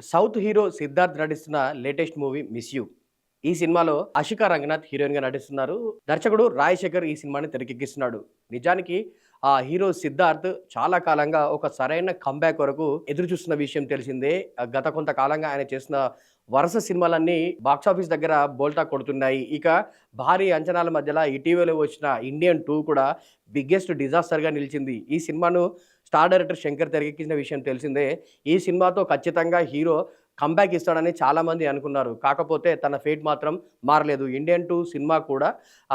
South hero Siddharth నటిస్తున్న latest movie 'miss you'. ఈ సినిమాలో ఆషికా రంగనాథ్ హీరోయిన్‌గా నటిస్తున్నారు. దర్శకుడు రాజశేఖర్ ఈ సినిమాని తెరకెక్కిస్తున్నాడు. నిజానికి ఆ హీరో సిద్ధార్థ్ చాలా కాలంగా ఒక సరైన కమ్‌బ్యాక్ కొరకు ఎదురు చూస్తున్న విషయం తెలిసిందే. గత కొంతకాలంగా ఆయన చేసిన వరుస సినిమాలన్నీ బాక్సాఫీస్ దగ్గర బోల్తా కొడుతున్నాయి. ఇక భారీ అంచనాల మధ్యల ఇటీవల వచ్చిన 'ఇండియన్ 2' కూడా బిగ్గెస్ట్ డిజాస్టర్‌గా నిలిచింది. ఈ సినిమాను స్టార్ డైరెక్టర్ శంకర్ తెరకెక్కించిన విషయం తెలిసిందే. ఈ సినిమాతో ఖచ్చితంగా హీరో కమ్‌బ్యాక్ ఇస్తాడని చాలామంది అనుకున్నారు. కాకపోతే తన ఫేట్ మాత్రం మారలేదు. 'ఇండియన్ 2' సినిమా కూడా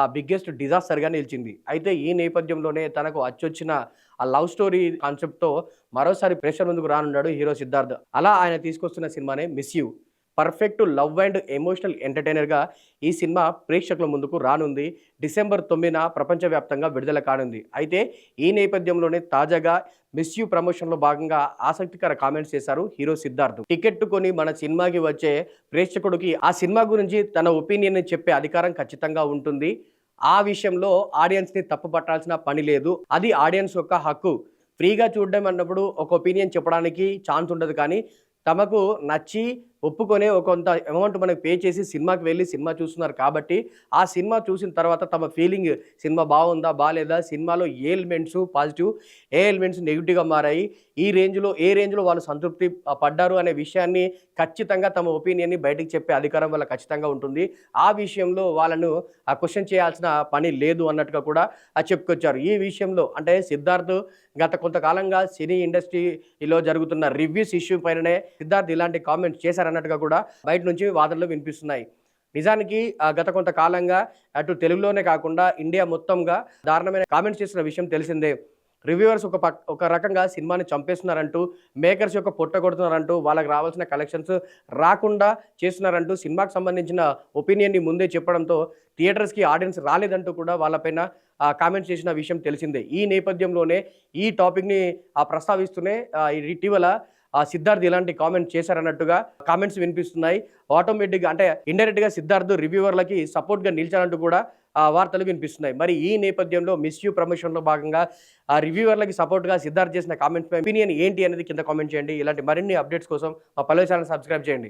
బిగ్గెస్ట్ డిజాస్టర్‌గా నిలిచింది. అయితే ఈ నేపథ్యంలోనే తనకు అచ్చొచ్చిన ఆ లవ్ స్టోరీ కాన్సెప్ట్‌తో మరోసారి ప్రేక్షకుల ముందుకు రానున్నాడు హీరో సిద్ధార్థ్. అలా ఆయన తీసుకొస్తున్న సినిమానే 'miss you'. Perfect love and emotional ఎంటర్‌టైనర్‌గా ఈ సినిమా ప్రేక్షకుల ముందుకు రానుంది. డిసెంబర్ 9న ప్రపంచవ్యాప్తంగా విడుదల కానుంది. అయితే ఈ నేపథ్యంలోనే తాజాగా 'మిస్ యూ' ప్రమోషన్‌లో భాగంగా ఆసక్తికర కామెంట్స్ చేశారు హీరో సిద్ధార్థ్. టికెట్ కొని మన సినిమాకి వచ్చే ప్రేక్షకుడికి ఆ సినిమా గురించి తన ఒపీనియన్‌ని చెప్పే అధికారం ఖచ్చితంగా ఉంటుంది. ఆ విషయంలో ఆడియన్స్‌ని తప్పు పట్టాల్సిన పని లేదు. అది ఆడియన్స్ యొక్క హక్కు. ఫ్రీగా చూడడం అన్నప్పుడు ఒక ఒపీనియన్ చెప్పడానికి ఛాన్స్ ఉండదు. కానీ తమకు నచ్చి ఒప్పుకొనే ఒక కొంత అమౌంట్ మనకు పే చేసి సినిమాకి వెళ్ళి సినిమా చూస్తున్నారు కాబట్టి, ఆ సినిమా చూసిన తర్వాత తమ ఫీలింగ్ సినిమా బావుందా? బాలేదా? సినిమాలో ఏ ఎలిమెంట్స్ పాజిటివ్, ఏ ఎలిమెంట్స్ నెగెటివ్‌గా మారాయి? ఏ రేంజ్‌లో వాళ్ళు సంతృప్తి పడ్డారు అనే విషయాన్ని ఖచ్చితంగా తమ ఒపీనియన్‌ని బయటికి చెప్పే అధికారం వాళ్ళకి ఖచ్చితంగా ఉంటుంది. ఆ విషయంలో వాళ్ళను క్వెషన్ చేయాల్సిన పని లేదు అన్నట్టుగా కూడా చెప్పుకొచ్చారు. ఈ విషయంలో అంటే సిద్ధార్థ్ గత కొంతకాలంగా సినీ ఇండస్ట్రీలో జరుగుతున్న రివ్యూస్ ఇష్యూ పైననే సిద్ధార్థ్ ఇలాంటి కామెంట్స్ చేశారన్నట్టుగా కూడా బయట నుంచి వాదనలు వినిపిస్తున్నాయి. నిజానికి గత కొంతకాలంగా అటు తెలుగులోనే కాకుండా ఇండియా మొత్తంగా దారుణమైన కామెంట్స్ చేసిన విషయం తెలిసిందే. రివ్యూవర్స్ ఒక రకంగా సినిమాని చంపేస్తున్నారంటూ, మేకర్స్ యొక్క పొట్ట కొడుతున్నారంటూ, వాళ్ళకి రావాల్సిన కలెక్షన్స్ రాకుండా చేస్తున్నారంటూ, సినిమాకి సంబంధించిన ఒపీనియన్‌ని ముందే చెప్పడంతో థియేటర్స్‌కి ఆడియన్స్ రాలేదంటూ కూడా వాళ్ళపైన కామెంట్స్ చేసిన విషయం తెలిసిందే. ఈ నేపథ్యంలోనే ఈ టాపిక్‌ని ప్రస్తావిస్తూనే ఇటీవల సిద్ధార్థ్ ఇలాంటి కామెంట్స్ చేశారన్నట్టుగా కామెంట్స్ వినిపిస్తున్నాయి. ఆటోమేటిక్‌గా అంటే ఇండైరెక్ట్‌గా సిద్ధార్థ్ రివ్యూవర్లకి సపోర్ట్‌గా నిలిచారంటూ కూడా వార్తలు వినిపిస్తున్నాయి. మరి ఈ నేపథ్యంలో 'మిస్ యూ' ప్రమోషన్‌లో భాగంగా రివ్యూవర్లకి సపోర్ట్‌గా సిద్ధార్థ్ చేసిన కామెంట్స్ పై ఒపీనియన్ ఏంటి అనేది కింద కామెంట్ చేయండి. ఇలాంటి మరిన్ని అప్డేట్స్ కోసం మా పల్లవి ఛానెల్ సబ్స్క్రైబ్ చేయండి.